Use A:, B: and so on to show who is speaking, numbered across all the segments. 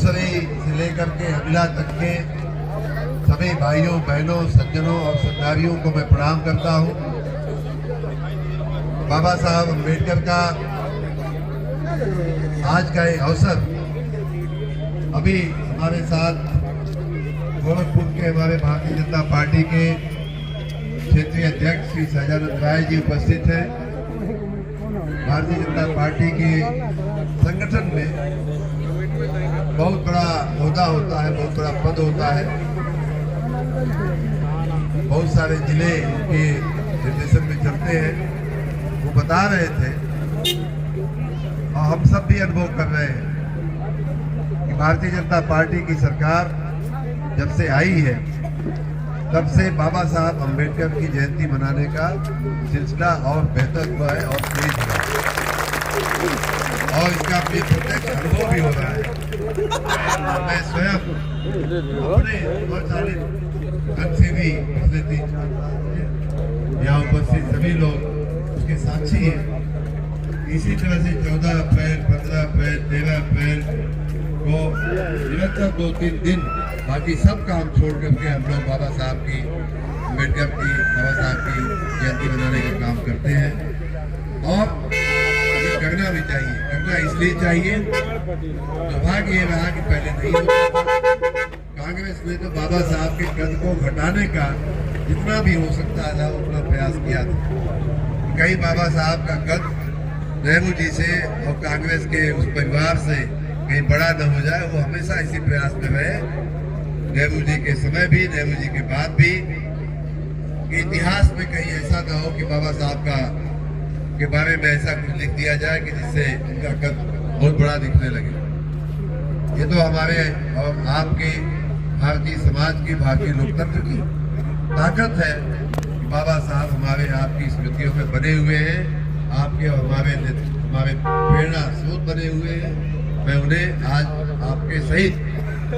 A: Nursery से लेकर के अभिला तक के सभी भाइयों बहनों सज्जनों और सत्कारियों को मैं प्रणाम करता हूं। बाबा साहब अम्बेडकर का आज का ये अवसर, अभी हमारे साथ गोरखपुर के हमारे भारतीय जनता पार्टी के क्षेत्रीय अध्यक्ष श्री सहजानंद राय जी उपस्थित हैं। भारतीय जनता पार्टी के संगठन में बहुत बड़ा ओहदा होता है, बहुत बड़ा पद होता है। बहुत सारे जिले के निर्देशन में चलते हैं। वो बता रहे थे और हम सब भी अनुभव कर रहे हैं कि भारतीय जनता पार्टी की सरकार जब से आई है तब से बाबा साहब अम्बेडकर की जयंती मनाने का सिलसिला और बेहतर हुआ है और तेज हुआ है और इसका भी प्रत्यक्ष अनुभव भी हो रहा है। मैं स्वयं अपने बहुत सारे ढंग से भी पिछले 3 यहाँ उपस्थित सभी लोग उसके साक्षी हैं। इसी तरह से 14 अप्रैल 15 अप्रैल 13 अप्रैल को निरंतर 2-3 दिन बाकी सब काम छोड़ करके हम लोग बाबा साहब की अम्बेडकर की बाबा साहब की जयंती मनाने का काम करते हैं। और ये करना भी चाहिए। करना इसलिए चाहिए, दुर्भाग्य ये रहा कि पहले नहीं होता। कांग्रेस ने तो बाबा साहब के कद को घटाने का जितना भी हो सकता था उतना प्रयास किया था। कहीं बाबा साहब का कद नेहरू जी से और कांग्रेस के उस परिवार से कहीं बड़ा न हो जाए। वो हमेशा इसी प्रयास में रहे, नेहरू जी के समय भी, नेहरू जी के बाद भी, कि इतिहास में कहीं ऐसा ना हो कि बाबा साहब का के बारे में ऐसा कुछ लिख दिया जाए कि जिससे उनका कद बहुत बड़ा दिखने लगे। ये तो हमारे और आपके भारतीय समाज की, भारतीय लोकतंत्र की ताकत है कि बाबा साहब हमारे आपकी स्मृतियों में बने हुए हैं, आपके और हमारे प्रेरणा स्रोत बने हुए हैं। मैं उन्हें आज आपके सहित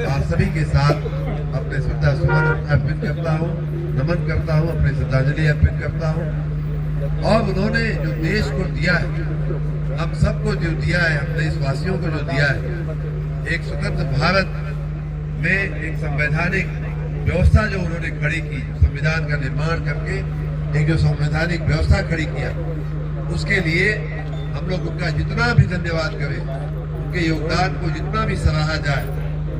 A: आप सभी के साथ अपने श्रद्धा सुमन अर्पित करता हूँ, नमन करता हूँ, अपनी श्रद्धांजलि अर्पित करता हूँ। और उन्होंने जो देश को दिया है, हम सबको जो दिया है, हम देशवासियों को जो दिया है, एक स्वतंत्र भारत में एक संवैधानिक व्यवस्था जो उन्होंने खड़ी की, संविधान का निर्माण करके एक जो संवैधानिक व्यवस्था खड़ी किया, उसके लिए हम लोग उनका जितना भी धन्यवाद करें, उनके योगदान को जितना भी सराहा जाए,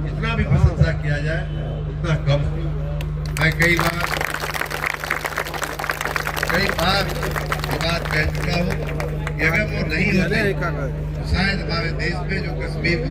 A: जितना भी प्रशंसा किया जाए, उतना कम। मैं कई बार ये बात कह चुका हूँ कि अगर वो नहीं होते तो शायद हमारे देश में जो कश्मीर